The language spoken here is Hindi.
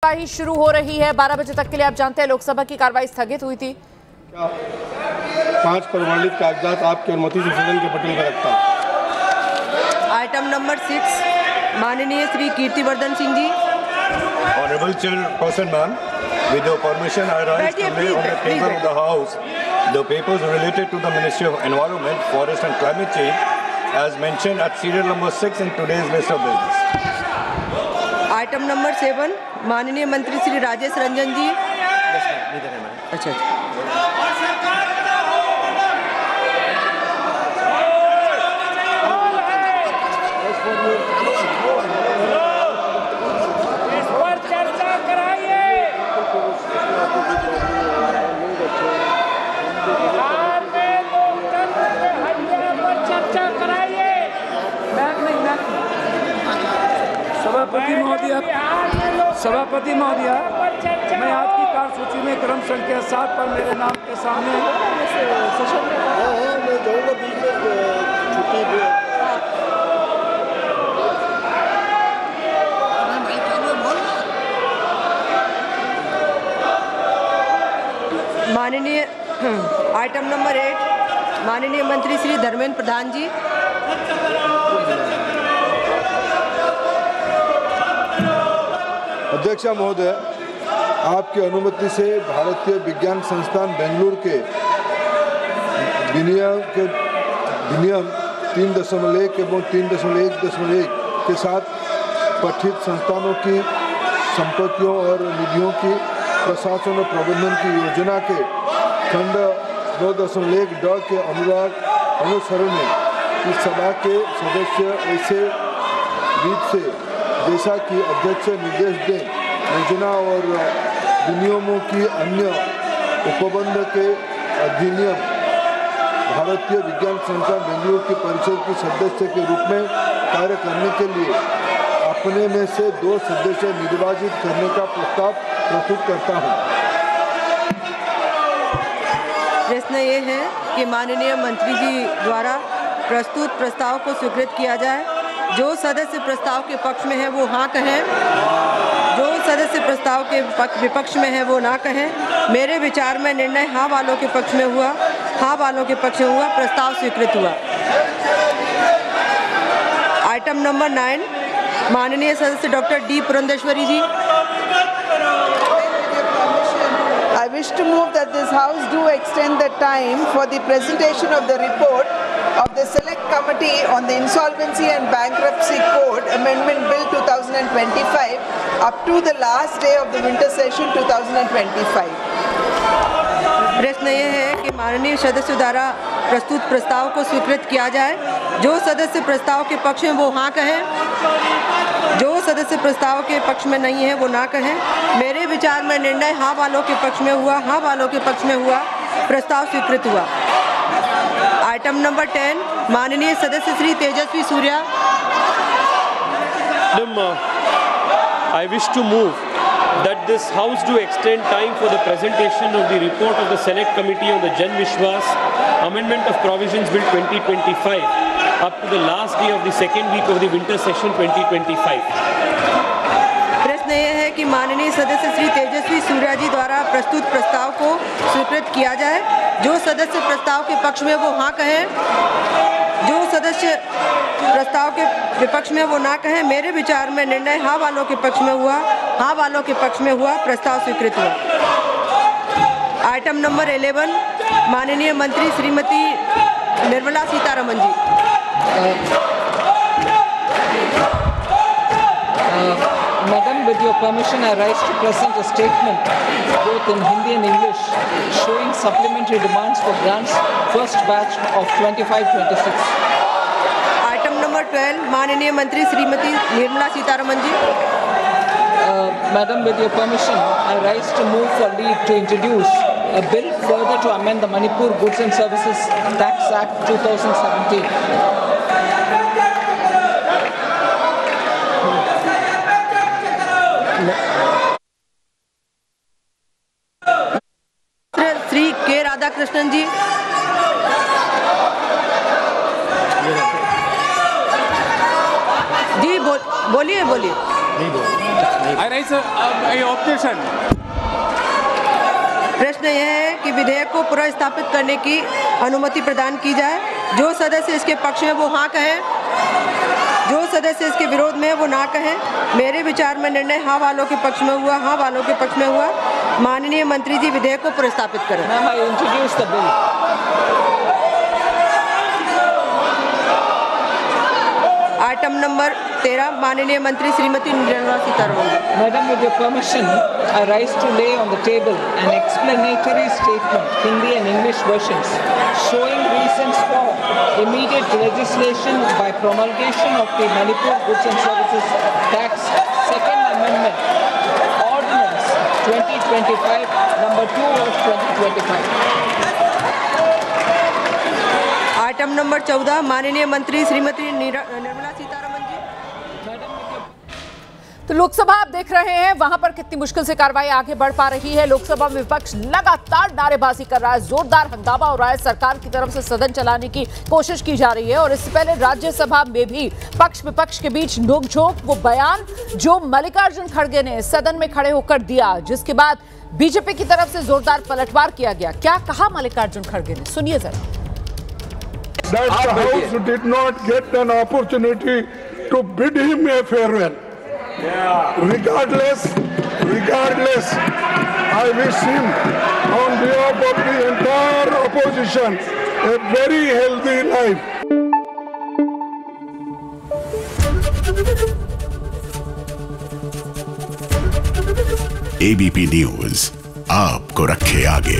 कार्रवाई शुरू हो रही है। 12 बजे तक के लिए आप जानते हैं लोकसभा की कार्रवाई स्थगित हुई थी। 5 प्रमाणित कागजात आपकी अनुमति से सदन के पटल पर रखता हूं। आइटम नंबर 6 माननीय Shri Kirtivardhan Singh ji. Honorable Chairperson ma'am, with your permission I rise to lay on the table of the House the papers related to the Ministry of Environment, Forest and Climate Change as mentioned at serial number 6 in today's list of business. Item number 7 माननीय मंत्री श्री राजेश रंजन जी। अच्छा सभापति महोदय, मैं आपकी कार्यसूची में क्रम संख्या 7 पर मेरे नाम के सामने माननीय आइटम नंबर 8 माननीय मंत्री श्री धर्मेंद्र प्रधान जी। अध्यक्ष महोदय, आपकी अनुमति से भारतीय विज्ञान संस्थान बेंगलुरु के विनियम 3.1 एवं 3.1.1 के साथ पठित संस्थानों की संपत्तियों और निधियों की प्रशासन और प्रबंधन की योजना के खंड 9.1 के अनुसरण में इस सभा के सदस्य ऐसे रीत से जैसा कि अध्यक्ष निर्देश दें, योजना और विनियमों की अन्य उपबंध के अधिनियम भारतीय विज्ञान संस्थान बेंगलुरु की परिषद की सदस्य के रूप में कार्य करने के लिए अपने में से 2 सदस्य निर्वाचित करने का प्रस्ताव प्रस्तुत करता हूं। प्रश्न ये है कि माननीय मंत्री जी द्वारा प्रस्तुत प्रस्ताव को स्वीकृत किया जाए। जो सदस्य प्रस्ताव के पक्ष में है वो हाँ कहें, जो सदस्य प्रस्ताव के विपक्ष में है वो ना कहें। मेरे विचार में निर्णय हाँ वालों के पक्ष में हुआ, हाँ वालों के पक्ष में हुआ, प्रस्ताव स्वीकृत हुआ। आइटम नंबर 9 माननीय सदस्य doctor D Purandeswari ji. I wish to move that this House do extend the time for the presentation of the report of the Select Committee on the Insolvency and Bankruptcy Code Amendment Bill 2025 up to the last day of the winter session 2025. प्रश्न ये है कि माननीय सदस्य द्वारा प्रस्तुत प्रस्ताव को स्वीकृत किया जाए। जो सदस्य प्रस्ताव के पक्ष में वो हाँ कहें, जो सदस्य प्रस्ताव के पक्ष में नहीं है वो ना कहें। मेरे विचार में निर्णय हाँ वालों के पक्ष में हुआ, हाँ वालों के पक्ष में हुआ, प्रस्ताव स्वीकृत हुआ। आइटम नंबर 10 माननीय सदस्य Shri Tejasvi Surya. I wish to move that this House do extend time for the presentation of the report of the Select Committee on the Jan Vishwas Amendment of Provisions Bill 2025 up to the last day of the second week of the winter session 2025. प्रश्न ये है कि माननीय सदस्य श्री तेजस्वी सूर्या जी द्वारा प्रस्तुत प्रस्ताव को स्वीकृत किया जाए। जो सदस्य प्रस्ताव के पक्ष में वो हाँ कहें, जो सदस्य प्रस्ताव के विपक्ष में वो ना कहें। मेरे विचार में निर्णय हाँ वालों के पक्ष में हुआ, हाँ वालों के पक्ष में हुआ, प्रस्ताव स्वीकृत हुआ। आइटम नंबर 11 माननीय मंत्री श्रीमती निर्मला सीतारमन जी। Madam, with your permission, I rise to present a statement both in Hindi and English showing supplementary demands for grants first batch of 25-26. Item number 12 माननीय मंत्री श्रीमती निर्मला सीतारमन जी। Madam, with your permission, I rise to move for leave to introduce a bill further to amend the Manipur Goods and Services Tax Act 2017. Shri के राधाकृष्णन जी। जी बोलिए बोलिए। I raise a objection. प्रश्न यह है कि विधेयक को पुनर्स्थापित करने की अनुमति प्रदान की जाए। जो सदस्य इसके पक्ष में वो हाँ कहें, जो सदस्य इसके विरोध में वो ना कहें। मेरे विचार में निर्णय हाँ वालों के पक्ष में हुआ, हाँ वालों के पक्ष में हुआ। माननीय मंत्री जी विधेयक को पुनर्स्थापित करें। Ma'am, I introduce the bill. Item number 13 माननीय मंत्री Shrimati Nirmala Sitharaman. Madam, with your permission, I rise to lay on the table an explanatory statement, Hindi and English versions, showing reasons for immediate legislation by promulgation of the Manipur Goods and Services Tax Second Amendment, Ordinance 2025, number 2 of 2025. Item number 14 माननीय मंत्री श्रीमती निर्मला सीतारमण जी। तो लोकसभा आप देख रहे हैं वहां पर कितनी मुश्किल से कार्रवाई आगे बढ़ पा रही है। लोकसभा में विपक्ष लगातार नारेबाजी कर रहा है, जोरदार हंगामा हो रहा है, सरकार की तरफ से सदन चलाने की कोशिश की जा रही है। और इससे पहले राज्यसभा में भी पक्ष विपक्ष के बीच नोकझोंक, वो बयान जो मल्लिकार्जुन खड़गे ने सदन में खड़े होकर दिया, जिसके बाद बीजेपी की तरफ से जोरदार पलटवार किया गया। क्या कहा मल्लिकार्जुन खड़गे ने, सुनिए जरा। That the House did not get an opportunity to bid him a farewell. Regardless, I wish him, on behalf of the entire opposition, a very healthy life. ABP News आपको रखे आगे।